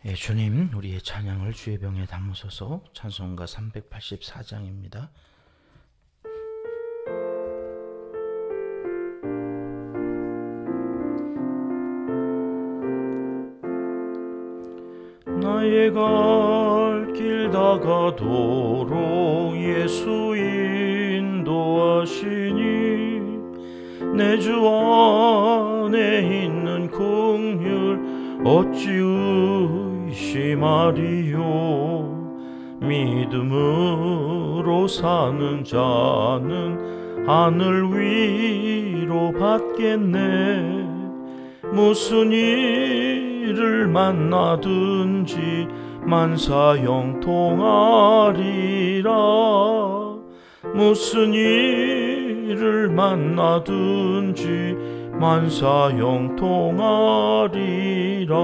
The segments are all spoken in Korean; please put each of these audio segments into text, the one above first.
예, 주님, 우리의 찬양을 주의 병에 담으소서. 찬송가 384장입니다. 나의 갈 길 다가도록 예수 인도하시니 내 주 안에 있는 긍휼 어찌 의심하리요. 믿음으로 사는 자는 하늘 위로 받겠네. 무슨 일을 만나든지 만사형통하리라. 무슨 일을 만나든지 만사형통하리라.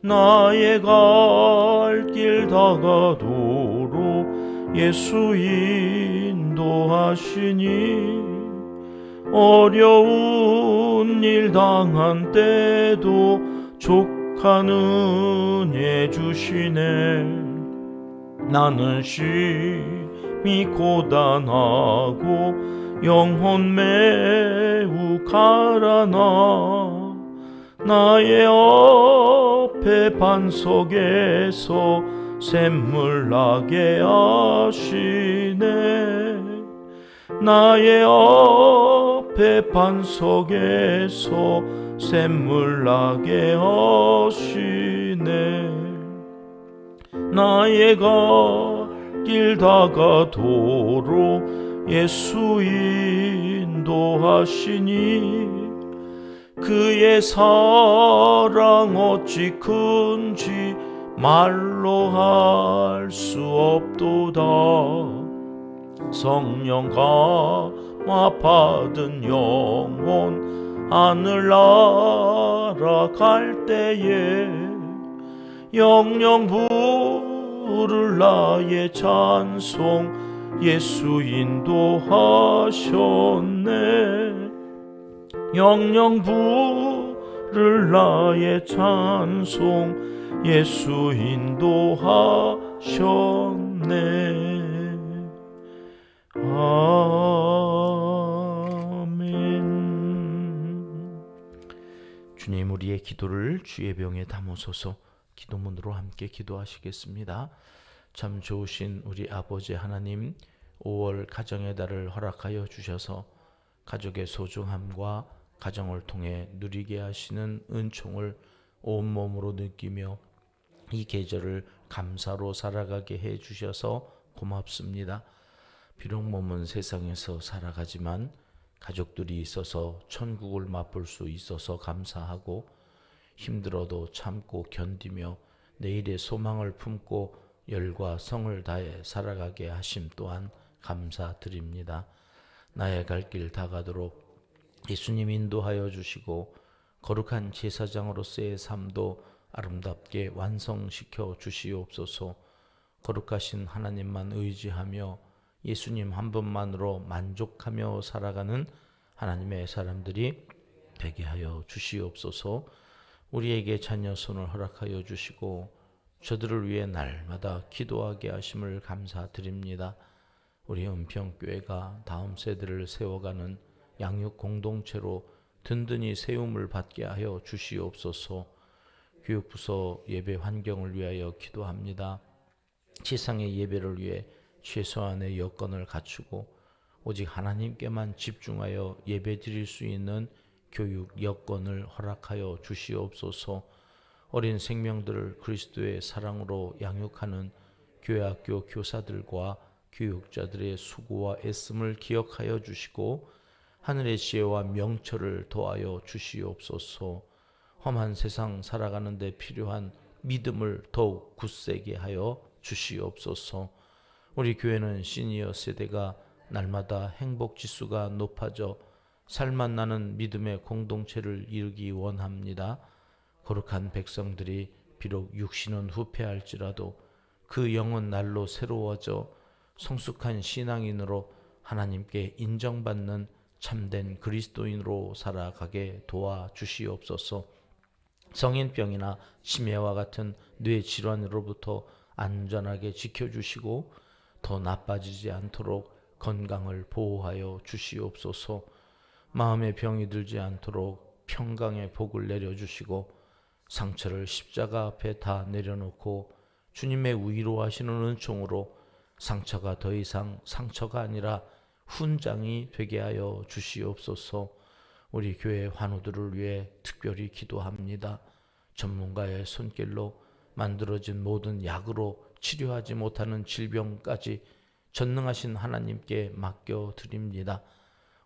나의 갈 길 다가도록 예수 인도하시니 어려운 일 당한 때도 족한 은혜 주시네. 나는 심히 고단하고 영혼 매우 가라나. 나의 앞에 반석에서 샘물 나게 하시네. 나의 앞에 반석에서 샘물 나게 하시네. 나의 갈 길 다가도록 예수 인도하시니 그의 사랑 어찌 큰지 말로 할 수 없도다. 성령 감화 받은 영혼 하늘 날아갈 때에 영영 부를 나의 찬송 예수 인도하셨네. 영영 부를 나의 찬송 예수 인도하셨네. 아멘. 주님, 우리의 기도를 주의 병에 담으소서. 기도문으로 함께 기도하시겠습니다. 참 좋으신 우리 아버지 하나님, 5월 가정의 달을 허락하여 주셔서 가족의 소중함과 가정을 통해 누리게 하시는 은총을 온몸으로 느끼며 이 계절을 감사로 살아가게 해 주셔서 고맙습니다. 비록 몸은 세상에서 살아가지만 가족들이 있어서 천국을 맛볼 수 있어서 감사하고, 힘들어도 참고 견디며 내일의 소망을 품고 열과 성을 다해 살아가게 하심 또한 감사드립니다. 나의 갈 길 다가도록 예수님 인도하여 주시고 거룩한 제사장으로서의 삶도 아름답게 완성시켜 주시옵소서. 거룩하신 하나님만 의지하며 예수님 한 분만으로 만족하며 살아가는 하나님의 사람들이 되게 하여 주시옵소서. 우리에게 자녀 손을 허락하여 주시고 저들을 위해 날마다 기도하게 하심을 감사드립니다. 우리 은평교회가 다음 세대를 세워가는 양육 공동체로 든든히 세움을 받게 하여 주시옵소서. 교육부서 예배 환경을 위하여 기도합니다. 세상의 예배를 위해 최소한의 여건을 갖추고 오직 하나님께만 집중하여 예배 드릴 수 있는 교육 여건을 허락하여 주시옵소서. 어린 생명들을 그리스도의 사랑으로 양육하는 교회학교 교사들과 교육자들의 수고와 애씀을 기억하여 주시고 하늘의 지혜와 명철을 더하여 주시옵소서. 험한 세상 살아가는 데 필요한 믿음을 더욱 굳세게 하여 주시옵소서. 우리 교회는 시니어 세대가 날마다 행복 지수가 높아져 살맛 나는 믿음의 공동체를 이루기 원합니다. 거룩한 백성들이 비록 육신은 후패할지라도 그 영은 날로 새로워져 성숙한 신앙인으로 하나님께 인정받는 참된 그리스도인으로 살아가게 도와주시옵소서. 성인병이나 치매와 같은 뇌 질환으로부터 안전하게 지켜주시고 더 나빠지지 않도록 건강을 보호하여 주시옵소서. 마음에 병이 들지 않도록 평강의 복을 내려주시고 상처를 십자가 앞에 다 내려놓고 주님의 위로하시는 은총으로 상처가 더 이상 상처가 아니라 훈장이 되게 하여 주시옵소서. 우리 교회 환우들을 위해 특별히 기도합니다. 전문가의 손길로 만들어진 모든 약으로 치료하지 못하는 질병까지 전능하신 하나님께 맡겨드립니다.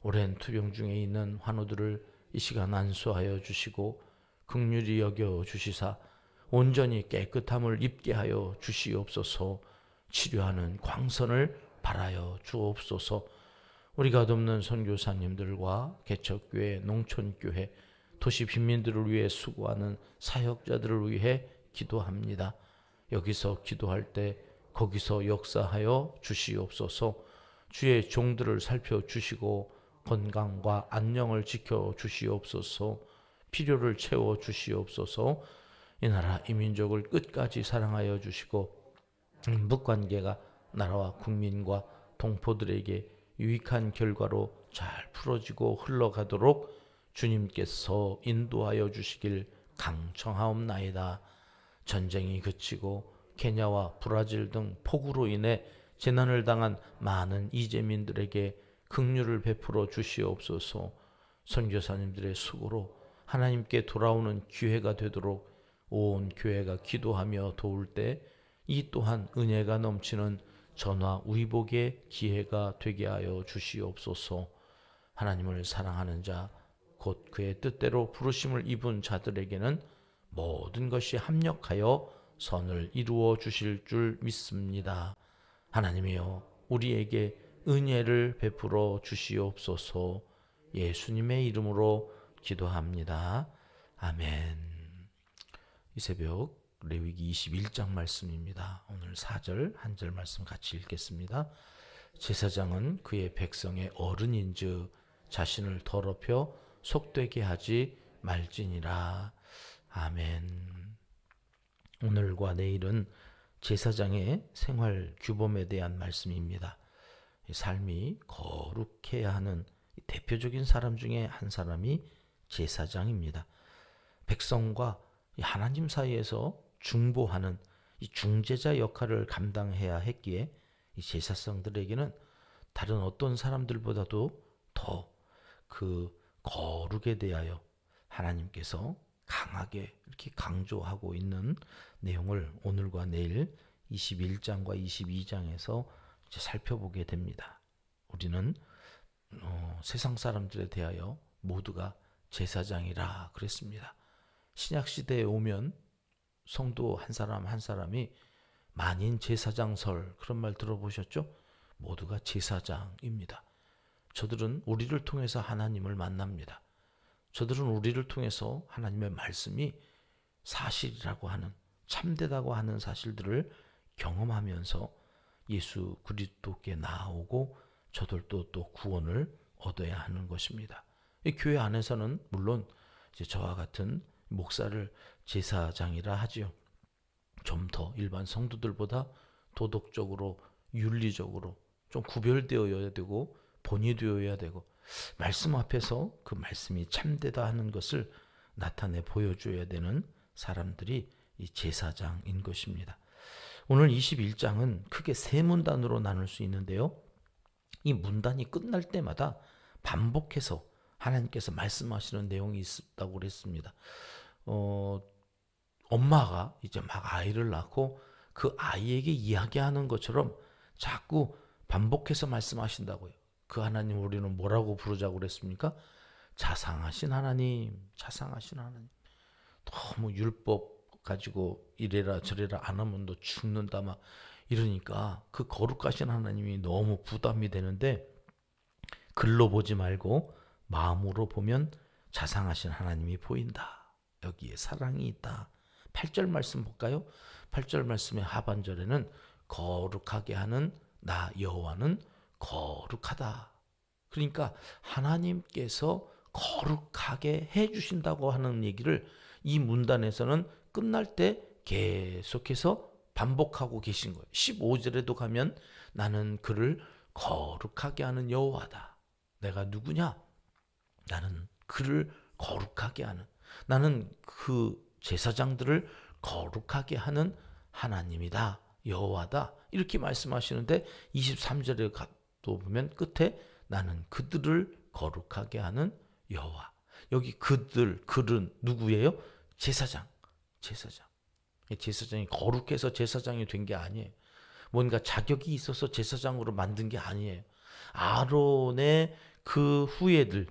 오랜 투병 중에 있는 환우들을 이 시간 안수하여 주시고 긍휼히 여겨 주시사 온전히 깨끗함을 입게 하여 주시옵소서. 치료하는 광선을 발하여 주옵소서. 우리가 돕는 선교사님들과 개척교회, 농촌교회, 도시 빈민들을 위해 수고하는 사역자들을 위해 기도합니다. 여기서 기도할 때 거기서 역사하여 주시옵소서. 주의 종들을 살펴주시고 건강과 안녕을 지켜 주시옵소서. 필요를 채워 주시옵소서. 이 나라 이 민족을 끝까지 사랑하여 주시고 북관계가 나라와 국민과 동포들에게 유익한 결과로 잘 풀어지고 흘러가도록 주님께서 인도하여 주시길 강청하옵나이다. 전쟁이 그치고 케냐와 브라질 등 폭우로 인해 재난을 당한 많은 이재민들에게 긍휼을 베풀어 주시옵소서. 선교사님들의 수고로 하나님께 돌아오는 기회가 되도록 온 교회가 기도하며 도울 때 이 또한 은혜가 넘치는 전화 위복의 기회가 되게 하여 주시옵소서. 하나님을 사랑하는 자, 곧 그의 뜻대로 부르심을 입은 자들에게는 모든 것이 합력하여 선을 이루어 주실 줄 믿습니다. 하나님이여 우리에게 은혜를 베풀어 주시옵소서. 예수님의 이름으로 기도합니다. 아멘. 이 새벽 레위기 21장 말씀입니다. 오늘 4절 한 절 말씀 같이 읽겠습니다. 제사장은 그의 백성의 어른인즉 자신을 더럽혀 속되게 하지 말지니라. 아멘. 오늘과 내일은 제사장의 생활 규범에 대한 말씀입니다. 삶이 거룩해야 하는 대표적인 사람 중에 한 사람이 제사장입니다. 백성과 하나님 사이에서 중보하는 이 중재자 역할을 감당해야 했기에 이 제사장들에게는 다른 어떤 사람들보다도 더 그 거룩에 대하여 하나님께서 강하게 이렇게 강조하고 있는 내용을 오늘과 내일 21장과 22장에서 살펴보게 됩니다. 우리는 세상 사람들에 대하여 모두가 제사장이라 그랬습니다. 신약시대에 오면 성도 한 사람 한 사람이 만인 제사장설 그런 말 들어보셨죠? 모두가 제사장입니다. 저들은 우리를 통해서 하나님을 만납니다. 저들은 우리를 통해서 하나님의 말씀이 사실이라고 하는 참되다고 하는 사실들을 경험하면서 예수 그리스도께 나아오고 저들도 또 구원을 얻어야 하는 것입니다. 이 교회 안에서는 물론 이제 저와 같은 목사를 제사장이라 하지요. 좀 더 일반 성도들보다 도덕적으로 윤리적으로 좀 구별되어야 되고 본의되어야 되고 말씀 앞에서 그 말씀이 참되다 하는 것을 나타내 보여줘야 되는 사람들이 이 제사장인 것입니다. 오늘 21장은 크게 세 문단으로 나눌 수 있는데요. 이 문단이 끝날 때마다 반복해서 하나님께서 말씀하시는 내용이 있다고 그랬습니다. 엄마가 이제 막 아이를 낳고 그 아이에게 이야기하는 것처럼 자꾸 반복해서 말씀하신다고요. 그 하나님 우리는 뭐라고 부르자고 그랬습니까? 자상하신 하나님, 자상하신 하나님. 너무 율법 가지고 이래라 저래라 안 하면 너 죽는다 막 이러니까 그 거룩하신 하나님이 너무 부담이 되는데 글로 보지 말고 마음으로 보면 자상하신 하나님이 보인다. 여기에 사랑이 있다. 8절 말씀 볼까요? 8절 말씀의 하반절에는 거룩하게 하는 나 여호와는 거룩하다. 그러니까 하나님께서 거룩하게 해주신다고 하는 얘기를 이 문단에서는 끝날 때 계속해서 반복하고 계신 거예요. 15절에도 가면 나는 그를 거룩하게 하는 여호와다. 내가 누구냐? 나는 그를 거룩하게 하는, 나는 그 제사장들을 거룩하게 하는 하나님이다. 여호와다. 이렇게 말씀하시는데 23절에 또 보면 끝에 나는 그들을 거룩하게 하는 여호와. 여기 그들은 누구예요? 제사장. 제사장이 거룩해서 제사장이 된 게 아니에요. 뭔가 자격이 있어서 제사장으로 만든 게 아니에요. 아론의 그 후예들,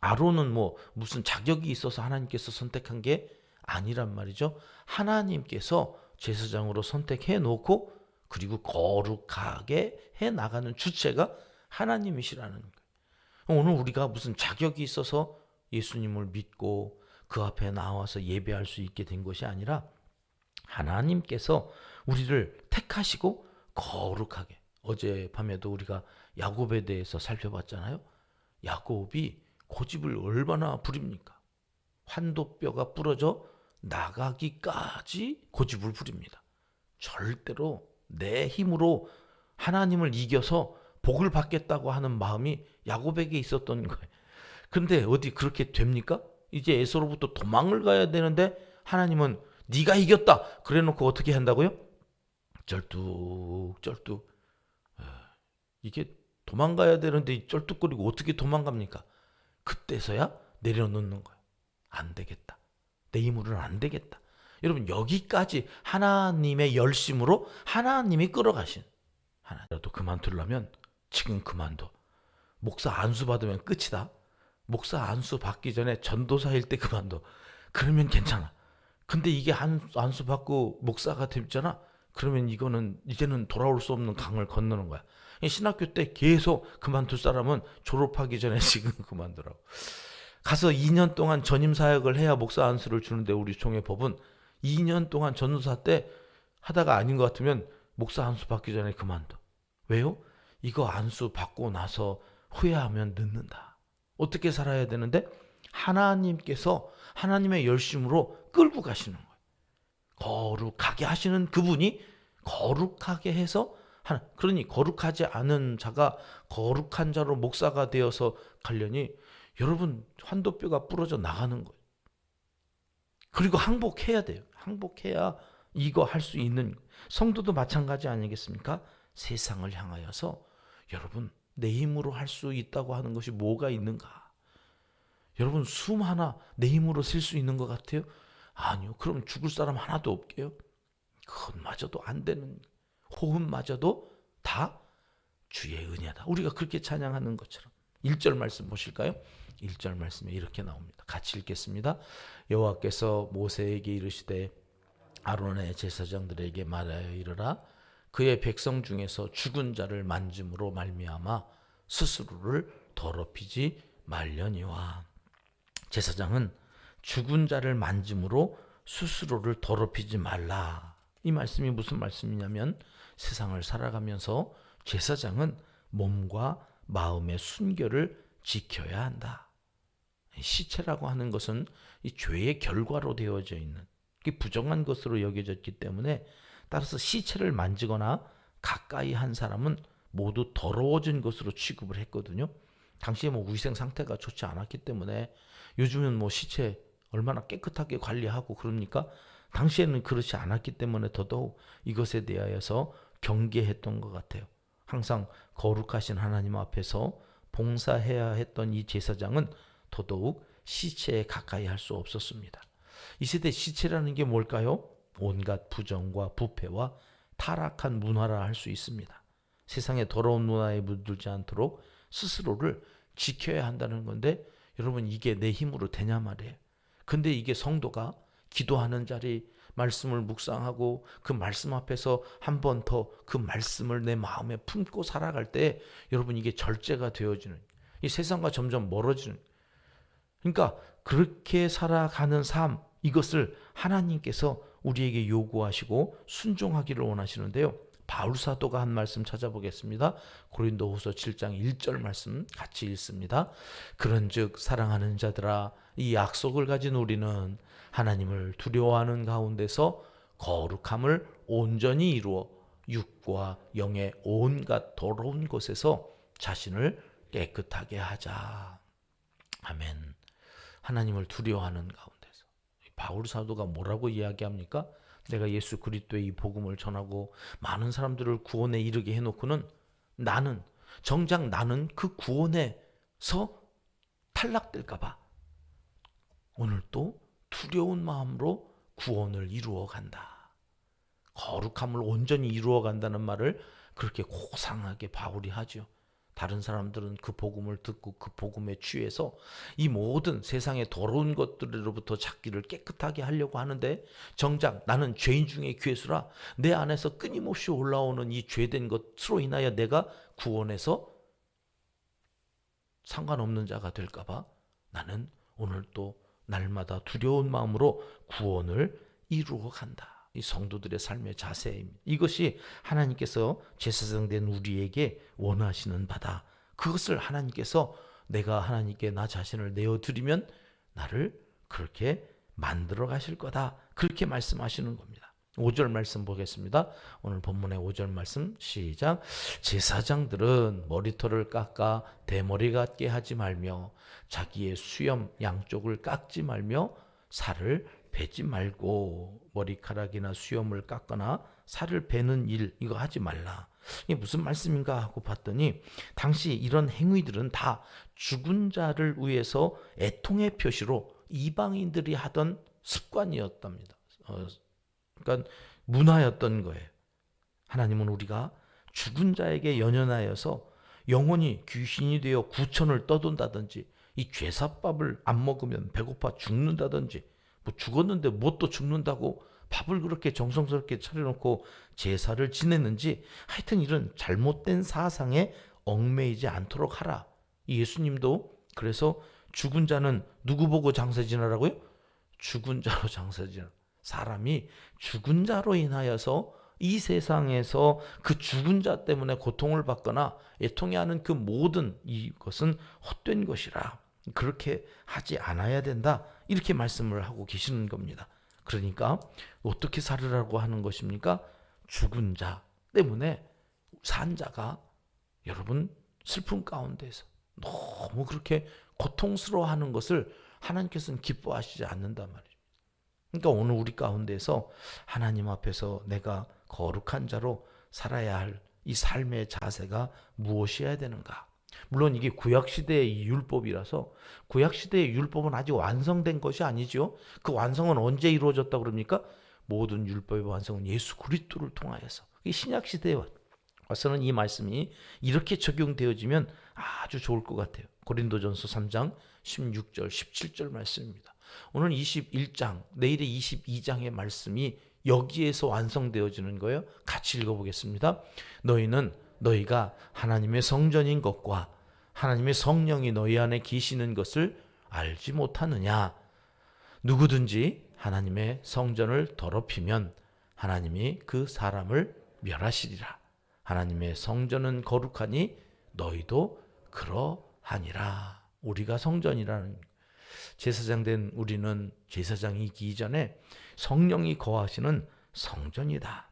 아론은 뭐 무슨 자격이 있어서 하나님께서 선택한 게 아니란 말이죠. 하나님께서 제사장으로 선택해 놓고 그리고 거룩하게 해 나가는 주체가 하나님이시라는 거예요. 오늘 우리가 무슨 자격이 있어서 예수님을 믿고 그 앞에 나와서 예배할 수 있게 된 것이 아니라 하나님께서 우리를 택하시고 거룩하게, 어젯밤에도 우리가 야곱에 대해서 살펴봤잖아요. 야곱이 고집을 얼마나 부립니까? 환도뼈가 부러져 나가기까지 고집을 부립니다. 절대로 내 힘으로 하나님을 이겨서 복을 받겠다고 하는 마음이 야곱에게 있었던 거예요. 그런데 어디 그렇게 됩니까? 이제 에서로부터 도망을 가야 되는데 하나님은 네가 이겼다 그래놓고 어떻게 한다고요? 쩔뚝쩔뚝. 이게 도망가야 되는데 쩔뚝거리고 어떻게 도망갑니까? 그때서야 내려놓는 거예요. 안 되겠다. 내 힘으로는 안 되겠다. 여러분, 여기까지 하나님의 열심으로 하나님이 끌어가신, 하나라도 그만두려면 지금 그만둬. 목사 안수 받으면 끝이다. 목사 안수 받기 전에 전도사일 때 그만둬. 그러면 괜찮아. 근데 이게 안수 받고 목사가 됐잖아. 그러면 이제는 돌아올 수 없는 강을 건너는 거야. 신학교 때 계속 그만둘 사람은 졸업하기 전에 지금 그만두라고. 가서 2년 동안 전임 사역을 해야 목사 안수를 주는데 우리 총회법은 2년 동안 전도사 때 하다가 아닌 것 같으면 목사 안수 받기 전에 그만둬. 왜요? 이거 안수 받고 나서 후회하면 늦는다. 어떻게 살아야 되는데? 하나님께서 하나님의 열심으로 끌고 가시는 거예요. 거룩하게 하시는 그분이 거룩하게 해서 그러니 거룩하지 않은 자가 거룩한 자로 목사가 되어서 가려니 여러분 환도뼈가 부러져 나가는 거예요. 그리고 항복해야 돼요. 항복해야 이거 할 수 있는, 성도도 마찬가지 아니겠습니까? 세상을 향하여서 여러분 내 힘으로 할 수 있다고 하는 것이 뭐가 있는가? 여러분 숨 하나 내 힘으로 쓸 수 있는 것 같아요? 아니요. 그럼 죽을 사람 하나도 없게요? 그것마저도 안 되는, 호흡마저도 다 주의 은혜다. 우리가 그렇게 찬양하는 것처럼. 1절 말씀 보실까요? 1절 말씀에 이렇게 나옵니다. 같이 읽겠습니다. 여호와께서 모세에게 이르시되 아론의 제사장들에게 말하여 이르라. 그의 백성 중에서 죽은 자를 만짐으로 말미암아 스스로를 더럽히지 말려니와. 제사장은 죽은 자를 만짐으로 스스로를 더럽히지 말라. 이 말씀이 무슨 말씀이냐면 세상을 살아가면서 제사장은 몸과 마음의 순결을 지켜야 한다. 시체라고 하는 것은 이 죄의 결과로 되어져 있는, 부정한 것으로 여겨졌기 때문에 따라서 시체를 만지거나 가까이 한 사람은 모두 더러워진 것으로 취급을 했거든요. 당시에 뭐 위생 상태가 좋지 않았기 때문에, 요즘은 뭐 시체 얼마나 깨끗하게 관리하고 그럽니까? 당시에는 그렇지 않았기 때문에 더더욱 이것에 대하여서 경계했던 것 같아요. 항상 거룩하신 하나님 앞에서 봉사해야 했던 이 제사장은 더더욱 시체에 가까이 할 수 없었습니다. 이 세대 시체라는 게 뭘까요? 온갖 부정과 부패와 타락한 문화라 할 수 있습니다. 세상의 더러운 문화에 물들지 않도록 스스로를 지켜야 한다는 건데, 여러분 이게 내 힘으로 되냐 말이에요. 근데 이게 성도가 기도하는 자리, 말씀을 묵상하고 그 말씀 앞에서 한 번 더 그 말씀을 내 마음에 품고 살아갈 때 여러분 이게 절제가 되어지는, 이 세상과 점점 멀어지는, 그러니까 그렇게 살아가는 삶, 이것을 하나님께서 우리에게 요구하시고 순종하기를 원하시는데요. 바울 사도가 한 말씀 찾아보겠습니다. 고린도후서 7장 1절 말씀 같이 읽습니다. 그런즉 사랑하는 자들아, 이 약속을 가진 우리는 하나님을 두려워하는 가운데서 거룩함을 온전히 이루어 육과 영의 온갖 더러운 것에서 자신을 깨끗하게 하자. 아멘. 하나님을 두려워하는 가운데서. 바울 사도가 뭐라고 이야기합니까? 내가 예수 그리스도의 이 복음을 전하고 많은 사람들을 구원에 이르게 해놓고는 정작 나는 그 구원에서 탈락될까봐 오늘 또 두려운 마음으로 구원을 이루어 간다. 거룩함을 온전히 이루어 간다는 말을 그렇게 고상하게 바울이 하죠. 다른 사람들은 그 복음을 듣고 그 복음에 취해서 이 모든 세상의 더러운 것들로부터 자기를 깨끗하게 하려고 하는데, 정작 나는 죄인 중에 괴수라 내 안에서 끊임없이 올라오는 이 죄된 것으로 인하여 내가 구원에서 상관없는 자가 될까봐 나는 오늘 또 날마다 두려운 마음으로 구원을 이루어 간다. 이 성도들의 삶의 자세입니다. 이것이 하나님께서 제사장 된 우리에게 원하시는 바다. 그것을 하나님께서 내가 하나님께 나 자신을 내어드리면 나를 그렇게 만들어 가실 거다. 그렇게 말씀하시는 겁니다. 5절 말씀 보겠습니다. 오늘 본문의 5절 말씀 시작. 제사장들은 머리털을 깎아 대머리 같게 하지 말며 자기의 수염 양쪽을 깎지 말며 살을 베지 말고, 머리카락이나 수염을 깎거나 살을 베는 일 이거 하지 말라. 이게 무슨 말씀인가 하고 봤더니 당시 이런 행위들은 다 죽은 자를 위해서 애통의 표시로 이방인들이 하던 습관이었답니다. 그러니까 문화였던 거예요. 하나님은 우리가 죽은 자에게 연연하여서 영혼이 귀신이 되어 구천을 떠돈다든지, 이 죄사밥을 안 먹으면 배고파 죽는다든지, 뭐 죽었는데 뭐 또 죽는다고 밥을 그렇게 정성스럽게 차려놓고 제사를 지냈는지, 하여튼 이런 잘못된 사상에 얽매이지 않도록 하라. 예수님도 그래서 죽은 자는 누구 보고 장사 지내라고요? 죽은 자로 장사 지내라. 사람이 죽은 자로 인하여서 이 세상에서 그 죽은 자 때문에 고통을 받거나 애통해하는 그 모든 이것은 헛된 것이라. 그렇게 하지 않아야 된다. 이렇게 말씀을 하고 계시는 겁니다. 그러니까 어떻게 살으라고 하는 것입니까? 죽은 자 때문에 산 자가 여러분 슬픔 가운데서 너무 그렇게 고통스러워하는 것을 하나님께서는 기뻐하시지 않는단 말이죠. 그러니까 오늘 우리 가운데서 하나님 앞에서 내가 거룩한 자로 살아야 할 이 삶의 자세가 무엇이어야 되는가? 물론 이게 구약시대의 율법이라서 구약시대의 율법은 아직 완성된 것이 아니죠. 그 완성은 언제 이루어졌다고 그럽니까? 모든 율법의 완성은 예수 그리스도를 통하여서. 신약시대에 와서는 이 말씀이 이렇게 적용되어지면 아주 좋을 것 같아요. 고린도전서 3장 16절 17절 말씀입니다. 오늘 21장, 내일의 22장의 말씀이 여기에서 완성되어지는 거예요. 같이 읽어보겠습니다. 너희가 하나님의 성전인 것과 하나님의 성령이 너희 안에 계시는 것을 알지 못하느냐? 누구든지 하나님의 성전을 더럽히면 하나님이 그 사람을 멸하시리라. 하나님의 성전은 거룩하니 너희도 그러하니라. 우리가 성전이라는, 제사장 된 우리는 제사장이기 이전에 성령이 거하시는 성전이다.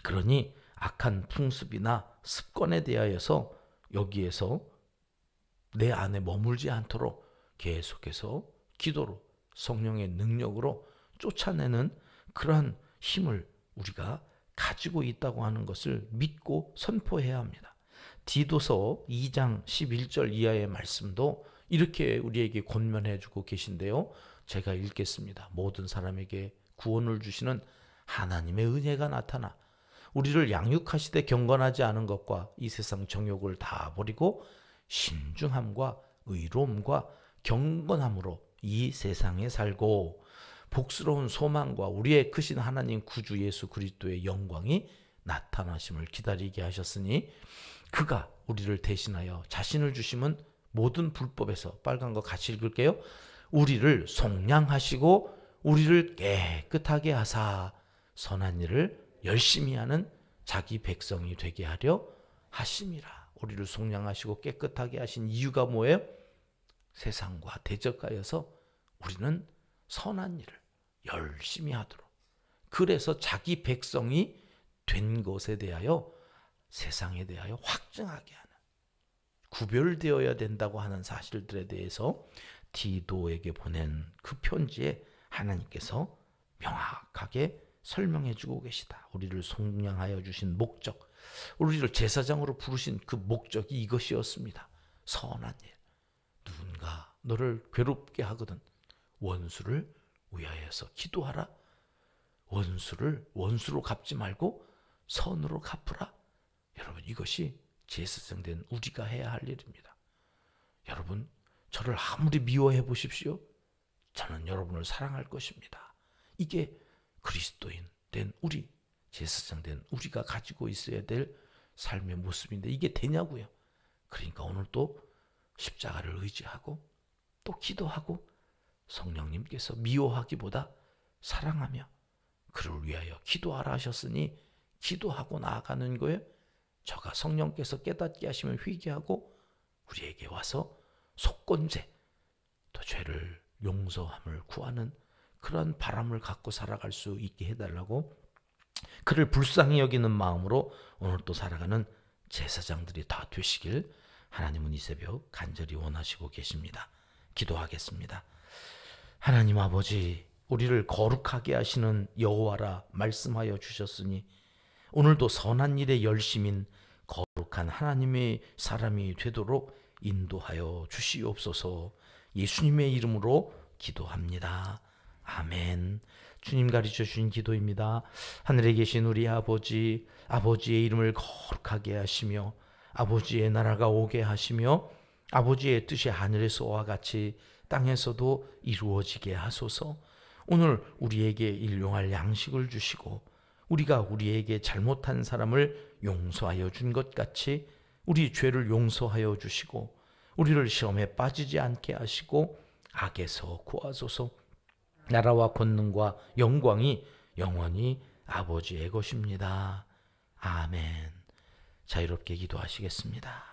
그러니 악한 풍습이나 습관에 대하여서 여기에서 내 안에 머물지 않도록 계속해서 기도로 성령의 능력으로 쫓아내는 그러한 힘을 우리가 가지고 있다고 하는 것을 믿고 선포해야 합니다. 디도서 2장 11절 이하의 말씀도 이렇게 우리에게 권면해 주고 계신데요. 제가 읽겠습니다. 모든 사람에게 구원을 주시는 하나님의 은혜가 나타나 우리를 양육하시되 경건하지 않은 것과 이 세상 정욕을 다 버리고 신중함과 의로움과 경건함으로 이 세상에 살고 복스러운 소망과 우리의 크신 하나님 구주 예수 그리스도의 영광이 나타나심을 기다리게 하셨으니 그가 우리를 대신하여 자신을 주심은 모든 불법에서, 빨간 거 같이 읽을게요. 우리를 속량하시고 우리를 깨끗하게 하사 선한 일을 열심히 하는 자기 백성이 되게 하려 하심이라. 우리를 속량하시고 깨끗하게 하신 이유가 뭐예요? 세상과 대적하여서 우리는 선한 일을 열심히 하도록. 그래서 자기 백성이 된 것에 대하여 세상에 대하여 확증하게 하는, 구별되어야 된다고 하는 사실들에 대해서 디도에게 보낸 그 편지에 하나님께서 명확하게 설명해 주고 계시다. 우리를 속량하여 주신 목적, 우리를 제사장으로 부르신 그 목적이 이것이었습니다. 선한 일. 누군가 너를 괴롭게 하거든 원수를 위하여서 기도하라. 원수를 원수로 갚지 말고 선으로 갚으라. 여러분, 이것이 제사장 된 우리가 해야 할 일입니다. 여러분, 저를 아무리 미워해 보십시오. 저는 여러분을 사랑할 것입니다. 이게 그리스도인 된 우리, 제사장 된 우리가 가지고 있어야 될 삶의 모습인데 이게 되냐고요. 그러니까 오늘 또 십자가를 의지하고 또 기도하고 성령님께서 미워하기보다 사랑하며 그를 위하여 기도하라 하셨으니 기도하고 나아가는 거예요. 저가 성령께서 깨닫게 하시면 회개하고 우리에게 와서 속건제, 또 죄를 용서함을 구하는 그런 바람을 갖고 살아갈 수 있게 해달라고, 그를 불쌍히 여기는 마음으로 오늘 또 살아가는 제사장들이 다 되시길 하나님은 이 새벽 간절히 원하시고 계십니다. 기도하겠습니다. 하나님 아버지, 우리를 거룩하게 하시는 여호와라 말씀하여 주셨으니 오늘도 선한 일에 열심인 거룩한 하나님의 사람이 되도록 인도하여 주시옵소서. 예수님의 이름으로 기도합니다. 아멘. 주님 가르쳐 주신 기도입니다. 하늘에 계신 우리 아버지, 아버지의 이름을 거룩하게 하시며 아버지의 나라가 오게 하시며 아버지의 뜻이 하늘에서와 같이 땅에서도 이루어지게 하소서. 오늘 우리에게 일용할 양식을 주시고 우리가 우리에게 잘못한 사람을 용서하여 준 것 같이 우리 죄를 용서하여 주시고 우리를 시험에 빠지지 않게 하시고 악에서 구하소서. 나라와 권능과 영광이 영원히 아버지의 것입니다. 아멘. 자유롭게 기도하시겠습니다.